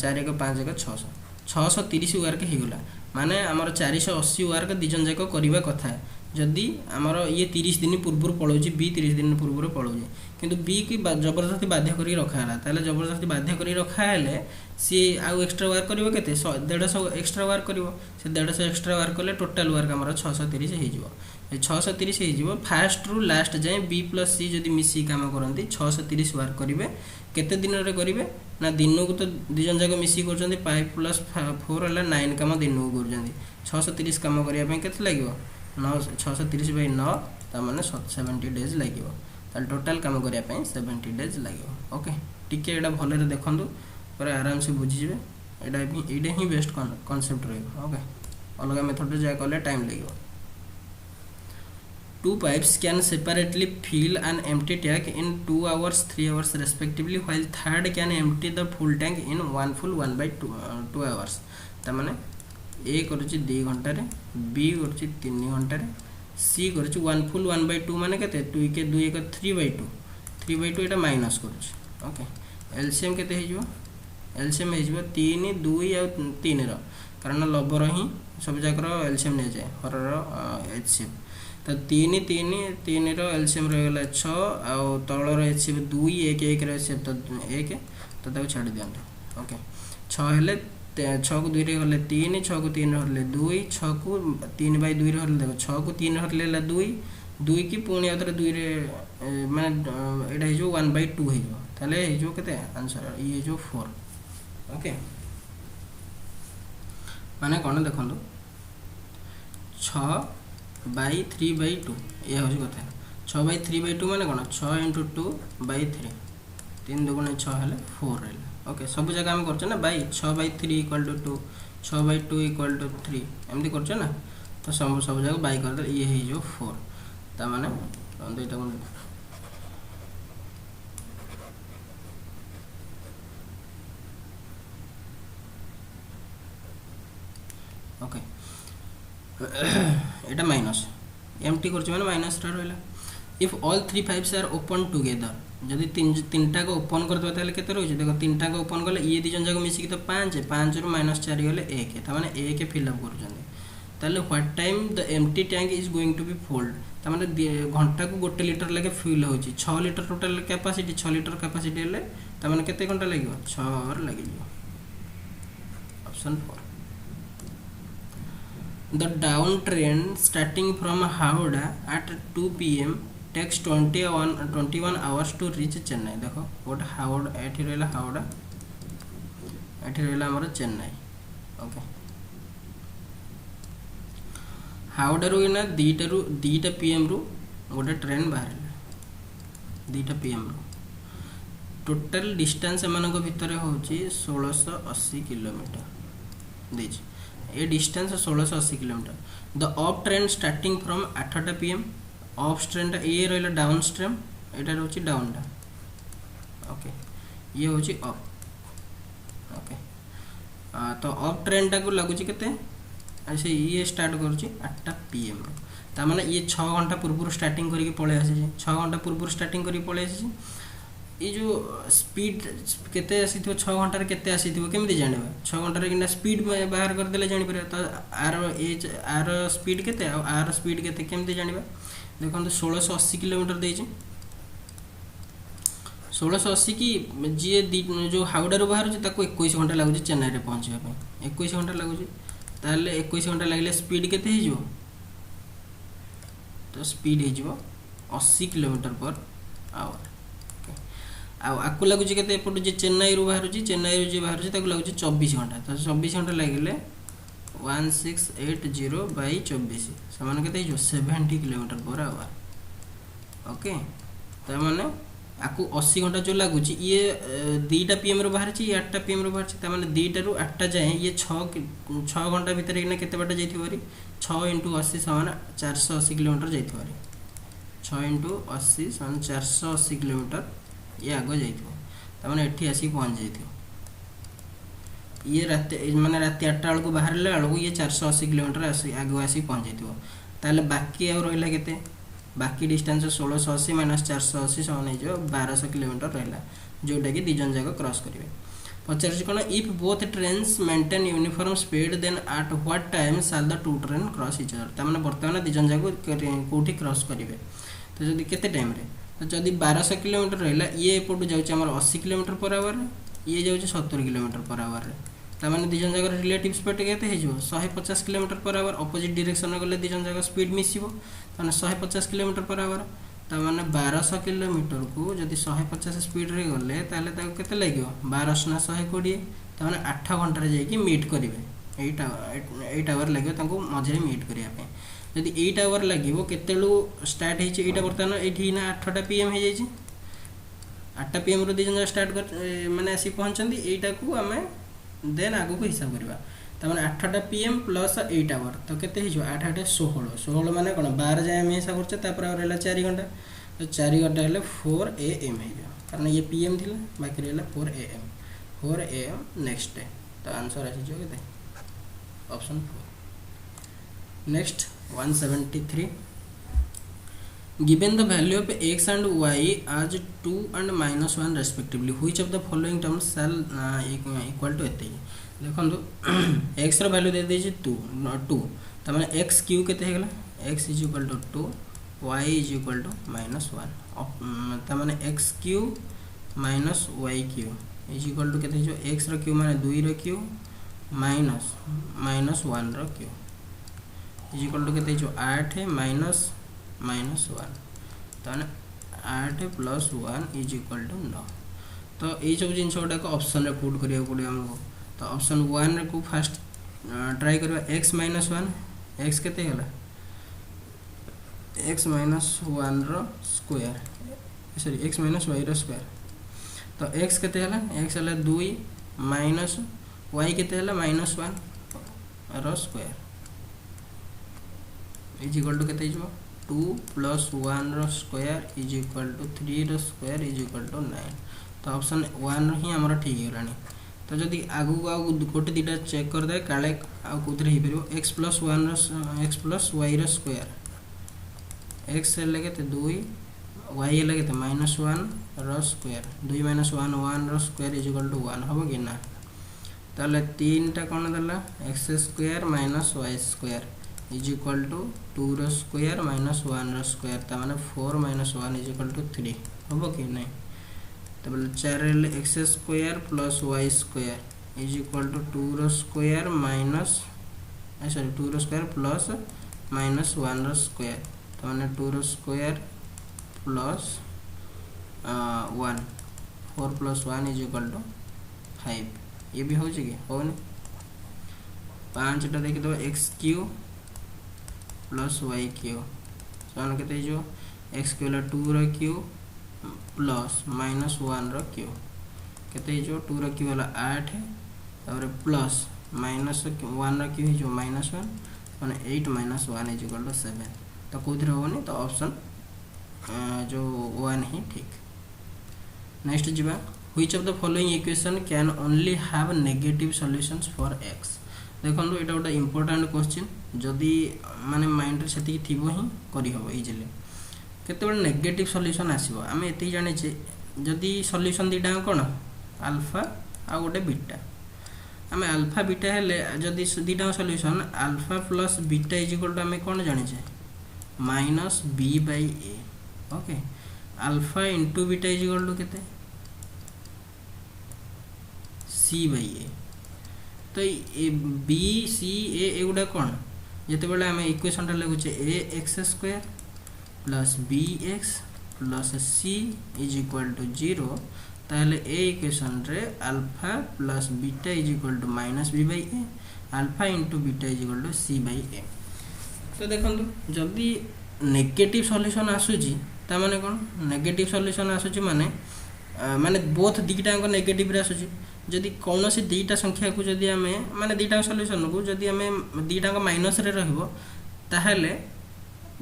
4 1 5 1 600 630 वर्क हे गेला माने हमर 480 वर्क दिजन जाको करिवा कथा जदी हमर ये 30 दिन पूर्व पळौची बी 30 दिन पूर्व पळौची किंतु बी की जबरदस्ती बाध्य करी रखा हला ताले जबरदस्ती बाध्य करी रखा हेले सी आउ एक्स्ट्रा वर्क करिवो केते 150 एक्स्ट्रा वर्क करिवो से 150 एक्स्ट्रा वर्क करले टोटल वर्क हमर 630 हे जिवो 630 हे जिवो फास्ट रु लास्ट जाय बी प्लस सी जदी मिसी काम करंती 630 वर्क करिवे केते दिन रे करिवे ना दिन को तो दिजन जाको मिसी करचंदी 5 प्लस 4 हला 9 काम दिन को करचंदी 630 काम करिया पे केते लागिवो 9 630/9 ता माने 70 डेज लागिवो ताल टोटल काम करिया पे 70 डेज लागिवो ओके टिके एडा भले रे देखंदु पर आराम से बुझी जिवे एडा ही बेस्ट कांसेप्ट रहबो ओके अलग मेथड रे जाय करले time लागिवो Two pipes can separately fill an empty tank in 2 hours 3 hours respectively while third can empty the full tank in one full 1/2 hours ताने ए करुच्ची 2 घंटे बी करुच्ची 3 घंटे सी करुच्ची 1 फुल 1/2 माने केते 2 के 2 1 3/2 3/2 एटा माइनस करुच्ची ओके एलसीएम केते हे जिवो एलसीएम हे जिवो 3 2 आ 3 रो कारण लबर ही सब जाकर एलसीएम ने जाए हरर एचसीएफ तो 3 3 3 रो एलसीएम रहला 6 आ तळर एचसीएफ 2 1 1 रो एचसीएफ तो 1 तो ताको छाडी दियंतो ओके 6 हेले 6 को 2 रे गले 3 6 को 3 हरले 2 6 को 3/2 रे हरले देखो 6 को 3 हरले 2 2 की पुणी आदर 2 रे माने एटा हे जो 1/2 हे जो ताले हे जो केते आंसर ये जो 4 ओके माने कोन देखंतु 6/3/2 ये हो कथा 6/3/2 माने कोन 6 * 2/3 3 2 6 हेले 4 रहला ओके सब जगह हम करछ ना बाई 6/3 = 2 6/2 = 3 एमदी करछ ना तो सब जगह बाई कर दे ये हे जो 4 ता माने एटा कोन ओके एटा माइनस एमटी करछ माने माइनस रा रहला if all 3 5s are open together जदी तीनटा को ओपन कर दबा ताले केते रहै छै देखो तीनटा को ओपन करले ये दिजन जाको मिसी के तो 5 5 रो -4 गले 1 ता माने 1 फिल अप कर जंदे ताले what time the empty tank is going to be filled ता माने घंटा को 1 लीटर लगे फिल हो छी 6 litre total capacity 6 litre capacity ले ता माने केते घंटा लागियो 6 our लागियो option 4 The down train starting from Howrah at 2 p.m. takes 21 hours to reach Chennai. देखो what Howrah एठी रहला Howrah एठी रहला हमर चेन्नई ओके Howrah रो ना 2 pm रो गोटे ट्रेन बाहरला 2 pm रो टोटल डिस्टेंस एमान को भितर होची 1680 किलोमीटर देछि ए distance 1680 kilometre the up train starting from 8 pm up train टा ए रहला डाउन स्ट्रीम एटा रहउची डाउन टा ओके ये होची अप ओके तो अप ट्रेन टा को लागुची केते ऐसे ये स्टार्ट करूची 8 pm ता माने ये 6 घंटा पूर्व स्टार्टिंग करी के पळे आसी 6 घंटा पूर्व स्टार्टिंग करी पळे आसी ये जो स्पीड केते आसी थो 6 घंटा रे केते आसी थो केमि जानिबा 6 घंटा रे किना स्पीड में बाहर कर देले जानि पर तो आर स्पीड केते आर स्पीड केते केमि जानिबा देखो 1680 किलोमीटर देछि 1680 की जे जो हावड़ा रो बाहर ताको 21 घंटा लागुची चेन्नई रे पहुंचबा पे 21 घंटा लागुची ताले 21 घंटा लागले स्पीड केते हे जो तो स्पीड हे जो 80 किलोमीटर पर आवर आकु लगुच के एपट जे चेन्नई रू बाहर चेन्नई रू जे बाहर लगुच 24 घंटा तो 24 घंटा लगे 1680/24 से 70 किलोमीटर पर आवर ओके तो माने आकु 80 घंटा जो लगुच ये 2 pm रू बाहर 8 pm रू बाहर तो माने 2 रू 8 जाए ये 6 घंटा भीतर केते बाट जाइथिबारी 6 * 80 = 480 किलोमीटर जाइथिबारी 6 * 80 = 480 किलोमीटर ये आगो जाइथो त माने एठी आसी पहुंच जाइथो ये रात माने रात 8 टा को बाहर ले आलो ये 480 किलोमीटर आसी आगो आसी पहुंच जाइथो ताले बाकी आ रहला केते बाकी डिस्टेंस 1680 - 480 समान हे जो 1200 किलोमीटर रहला जोटा कि दिजन जाको क्रॉस करिवे पचारछि कोन if both trains maintain uniform speed then at what time shall the two train cross each other त माने वर्तमान दिजन जाको कोठी क्रॉस करिवे तो जदी केते टाइम रे तो जदि 1200 किलोमीटर रहला ये एपटू जाउछ हमर 80 किलोमीटर पर आवर ये जाउछ 70 किलोमीटर पर आवर ता माने दिजन जागर रिलेटिव स्पीड केते हे जो 150 kilometre per our opposite direction में गले दिजन जागर स्पीड मिसिबो माने 150 किलोमीटर पर आवर ता माने 1200 किलोमीटर को जदि 150 स्पीड रे गले ताले ताको केते लागियो 1200 ना 120 ता माने 8 घंटा रे जाई कि मीट करिवे 8 आवर लागियो ताको मझे मीट करिया पे यदि 8 आवर लागिवो केतेलु स्टार्ट हेछि एटा बर्तन एठी ना 8 pm हे जाइछि 8 pm रो दिजन स्टार्ट कर माने आसी पहुंचंदी एटा को हमें देन आगो को हिसाब करबा त माने 8 pm + 8 आवर तो केते हे जो 8 8 16 माने कोन 12 जाय हम हिसाब करछ तापर और रहला 4 घंटा तो 4 घंटा हेले 4 am हे जो कारण ये pm थिला बाकी रहला 4 am नेक्स्ट डे तो आंसर आसी जो केते option 4. Next 173. Given the value of x and y as 2 and -1 respectively, which of the following terms shall equal to एते देखो x रो वैल्यू दे दीजिए 2 तो मैंने x क्यू केते हेगला x is equal to 2 y is equal to -1 तो मैंने x cube minus y cube is equal to केते जो x रो क्यू माने 2 रो क्यू माइनस -1 रो क्यू इज इक्वल टू केते जो 8 माइनस -1 तो 8 प्लस 1 इज इक्वल टू 9. तो ये सब जिन गुड़ाक ऑप्शन रे पुट करिया पड़े हमको. तो ऑप्शन 1 को फास्ट ट्राई करबा x माइनस 1 x केते होला x माइनस 1 रो square sorry x minus y रो स्क्वायर. तो x केते होला x होला 2 माइनस y केते होला -1 रो स्क्वायर इज इक्वल टू केते जो 2 प्लस 1 रो स्क्वायर इज इक्वल टू 3 रो स्क्वायर इज इक्वल टू 9. तो ऑप्शन 1 ही हमर ठीक होलानी. तो जदि आगु आगु गोटे दीटा चेक कर दे काले आ कोथरे ही परबो x प्लस 1 रो x प्लस y रो स्क्वायर x ले केते 2 y ले केते -1 रो स्क्वायर 2 - 1 1 रो स्क्वायर इज इक्वल टू 1 होबो कि ना. ताले 3 टा कोन देला x square minus y square is equal to 2 रो स्क्वायर माइनस 1 रो स्क्वायर ता माने 4 - 1 इज इक्वल टू 3 होबो कि नहीं. तो बोले 4 रे x square plus y square is equal to 2 रो स्क्वायर माइनस सॉरी 2 रो स्क्वायर प्लस -1 रो स्क्वायर तो माने 2 रो square plus 1 4 plus 1 is equal to 5. ये भी हो कि होने 5 टा देखि दो x Q plus y Q समान केते जो x क्यू ला 2 रो क्यू प्लस -1 रो क्यू केते जो 2 रो क्यू वाला 8 और प्लस -1 रो क्यू जो -1 माने 8 - 1 इज इक्वल टू 7. तो कोथरे होनी तो ऑप्शन जो 1 ही ठीक. नेक्स्ट जीवा which of the following equation can only have negative solutions for x. देखो एटा गोटे इंपोर्टेंट क्वेश्चन जदि माने माइंड रे सेति थिबो ही करि हबो इजीली. केते बड नेगेटिव सॉल्यूशन आसीबो आमे एति जाने जे जदि सॉल्यूशन दीटा कोन अल्फा आ गोटे बीटा आमे अल्फा बीटा हेले जदि दीटा solution alpha plus beta is equal to आमे कोन जाने जे -b/a. Okay alpha into beta is equal to केते c/a. तो ए बी सी ए गुड़ा कौन जिते बेले आम इक्वेशन लिखुचे ax² plus bx plus c is equal to 0 ताहले ए इक्वेशन रे alpha plus beta is equal to -b/a alpha into beta is equal to c/a. तो देखो जदि नेगेटिव सॉल्यूशन आसुची ता माने कोन नेगेटिव सॉल्यूशन आसुची माने माने बोथ दीटा को नेगेटिव रे आसुची. जदि कौन से दीटा संख्या को जदि आमे माने दीटा सॉल्यूशन को जदि आमे दीटा को माइनस रे रहबो ताहले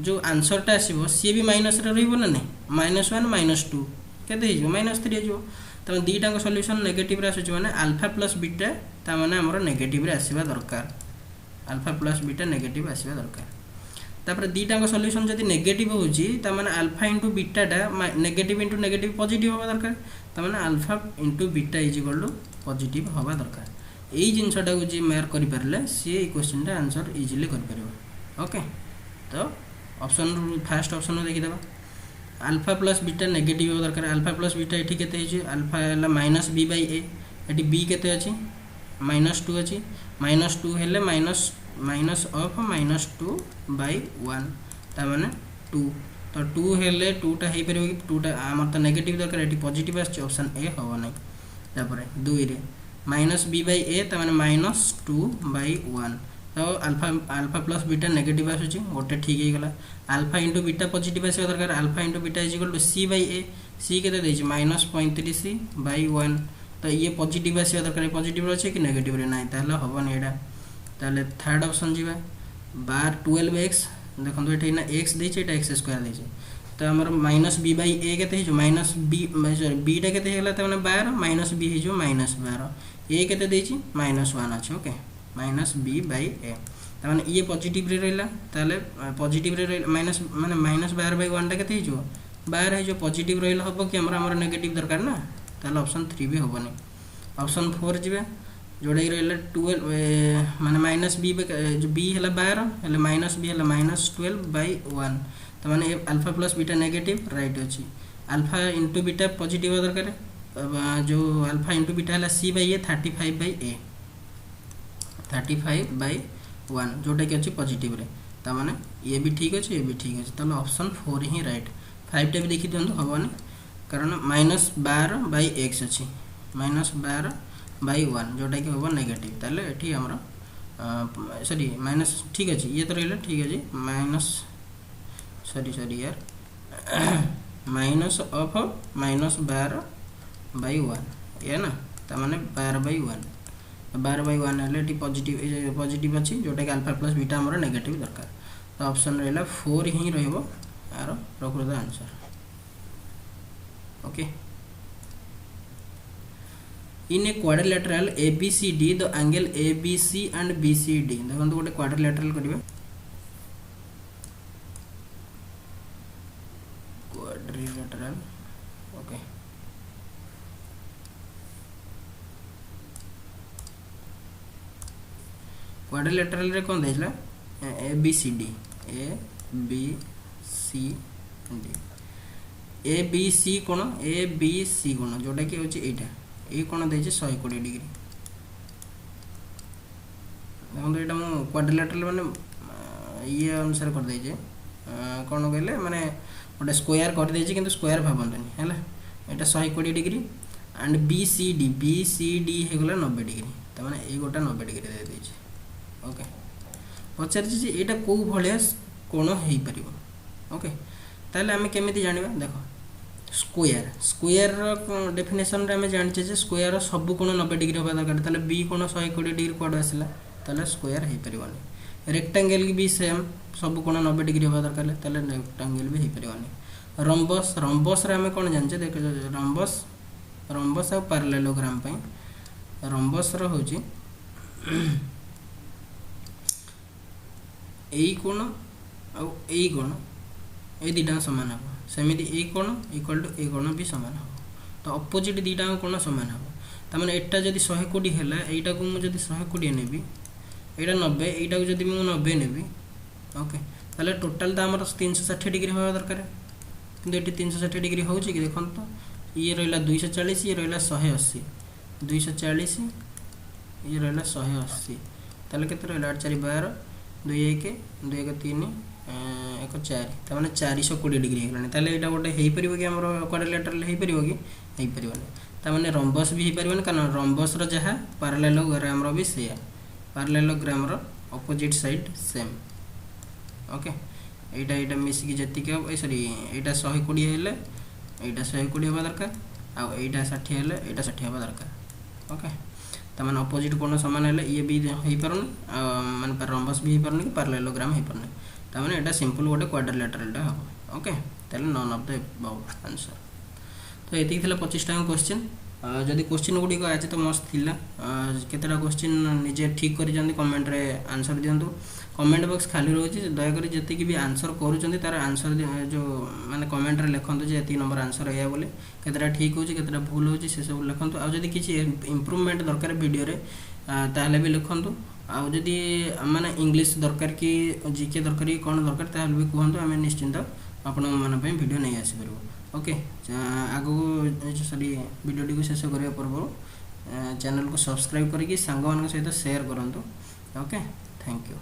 जो आंसर टा आसीबो सी भी माइनस रे रहबो ना नहीं -1 -2 केते हिजो -3 हिजो. त दीटा को सॉल्यूशन नेगेटिव रे आसुची माने अल्फा प्लस बीटा ता माने हमरो नेगेटिव रे आसीबा दरकार अल्फा प्लस बीटा नेगेटिव आसीबा दरकार. तापर दीटा को सॉल्यूशन जदि नेगेटिव होची ता माने अल्फा इंटू बीटा टा नेगेटिव इंटू नेगेटिव पॉजिटिव होबा दरकार ता माने alpha into beta is equal to positive होबा दरकार. एई जिंसटा को जे मेयर करि परले सी ई क्वेश्चन टा आंसर इजीली करि परबो. ओके तो ऑप्शन फर्स्ट ऑप्शन देखि देबा अल्फा प्लस बीटा नेगेटिव होबा दरकार. अल्फा प्लस बीटा एठी केते हिची अल्फा हला -b/a एठी b केते अछि -2 अछि -2 हेले माइनस ऑफ -2/1 ता माने 2. तो 2 हेले 2 टा हे परबो कि 2 टा हमर त नेगेटिव दरकार एठी पॉजिटिव आछ ऑप्शन ए होबो नै. तापरे 2 रे -b/a ता माने -2/1 तो अल्फा प्लस बीटा नेगेटिव आछुची गोटे ठीक हे गला. अल्फा इंटू बीटा पॉजिटिव आसी दरकार alpha into beta is equal to c/a c केते देछि -35c/1 तो ये पॉजिटिव आसी दरकार पॉजिटिव अछि कि नेगेटिव रे नाही ताले होबो नै एडा. ताले थर्ड ऑप्शन जीवा बार 12x देखो एठी ना x देछि एटा x² देछि तो हमर -b/a केते हिजो -b सॉरी b टा केते हेला त माने 12 -b हिजो -12 a केते देछि -1 अछि. ओके माइनस बी बाई ए ताने ये पॉजिटिव रे रहला ताले पॉजिटिव रे माइनस माने माइनस 12 बाई 1 टा केते हिजो 12 है जो पॉजिटिव रहला हबो कि हमर नेगेटिव दरकार ना ताले ऑप्शन 3 भी होबनी ऑप्शन 4 जिवे जोड़ा रहला 12 माने माइनस बी जो बी हला 12 हले माइनस बी हला माइनस 12 बाई 1 त माने alpha plus beta negative right अछि अल्फा इंटू बीटा पॉजिटिव दरकार जो अल्फा इंटू बीटा हला C by A 35 by A 35 by 1 जोटा कि अच्छी पॉजिटिव रे ता माने ये भी ठीक अच्छे ये भी ठीक अच्छे ताले ऑप्शन 4 ही राइट 5 टा भी देखि दियंतु हबनी कारण माइनस 12 बाई एक्स अच्छी माइनस 12 बाई 1 जोटा कि हबो नेगेटिव ताले एठी हमरा सॉरी माइनस ठीक अच्छे ये तो रहला ठीक अच्छे माइनस सॉरी यार माइनस ऑफ माइनस 12 बाई 1 या ना ता माने 12 बाई 1 12 बाई 1 है पॉजिटिव अच्छी जोटा कि अल्फा प्लस बीटा हमर नेगेटिव दरकार तो ऑप्शन रहला 4 ही रहइबो आरो प्रकृत answer okay in a quadrilateral ABCD the angle ABC and BCD देखो गोटे क्वाड्रिलेटरल करिवे क्वाड्रिलेटरल ओके क्वाड्रिलेटरल रे कोन देला ABCD ABC कोण ABC कोण जोटा कि होची एटा ए कोण देछि 120 डिग्री देखो एटा मो क्वाड्रिलेटरल माने ये अनुसार कर देछि कोन कहले माने गोटे स्क्वायर कर देछि किंतु स्क्वायर भाबंतनी हैला एटा 120 डिग्री एंड BCD हे गला 90 डिग्री त माने ए गोटा 90 डिग्री दे देछि ओके पचार जी एटा को भलिया कोण हेई परिबो ओके ताले हमें केमिति जानिबा देखो स्क्वायर रो डेफिनेशन रे हमें जानि जे स्क्वायर सब कोण 90 डिग्री होबा दरकार ताले बी कोण 120 डिग्री कोड आसिला ताले स्क्वायर हेई परिबोनी रेक्टेंगल भी सेम सब कोण 90 डिग्री होबा दरकार ताले रेक्टेंगल भी हेई परिबोनी रंबस रे हमें कोण जानि देखो रंबस आ पैरेललोग्राम पई रंबस रो होची ए कोण आ ए कोण ए दिटा समान हो सेमिति ए कोण इक्वल टू ए कोण भी समान हो तो ऑपोजिट दिटा कोण समान हो त माने एटा जदी 120 हैला एटा को मु जदी 120 नेबी एटा 90 एटा को जदी मु 90 नेबी ओके ताले टोटल दा हमर 360 डिग्री होबा दरकार किंतु एटी 360 डिग्री होउची कि देखन तो ये रहला 240 ये रहला 180 240 ये रहला 180 ताले केते रहला 8 4 12 2 1 2 1 3 1 4 त माने 420 डिग्री हेलानी ताले एटा गोटे हेई परिबो कि हमरो क्वाड्रिलेटरल हेई परिबो कि हेई परिबोनी त माने रंबस भी हेई परिबोनी कारण रंबस रो जहा पैरेललोग्राम रो भी सेया पैरेललोग्राम रो ऑपोजिट साइड सेम ओके एटा मिसी कि जति के सॉरी एटा 120 हेले एटा 120 होबा दरकार आ एटा 60 हेले एटा 60 होबा दरकार ओके तमन ऑपोजिट कोण समान हेले ये भी हेई परन माने रंबस भी हेई परन कि पैरेललोग्राम हेई परन तमने एटा सिंपल गोटे क्वाड्रिलेटरल टा हो ओके ताले none of the above answer तो एति थिला 25 टा क्वेश्चन जदि क्वेश्चन गुडी को आज तो मस्त थिला केतेटा क्वेश्चन निजे ठीक करि जंदी कमेंट रे आंसर दियंतु कमेंट बॉक्स खाली रहउची दया करी जति कि भी आंसर करूचंदी तार आंसर जो माने कमेंट रे लिखंतु जे एति नंबर आंसर आया बोले केतेटा ठीक होची केतेटा भूल होची से सब लिखंतु आ जदि किछि इंप्रूवमेंट दरकार वीडियो रे ताले भी लिखंतु आ जदि माने इंग्लिश दरकार कि जीके दरकार कि कोन दरकार ताले भी कहंतु हमें निश्चिंत आपण मन पे वीडियो नै आसी परबो ओके आगो सॉरी वीडियो टी को शेष करिया परबो चैनल को सब्सक्राइब करिकि संग मान सहित शेयर करंतु ओके थैंक यू।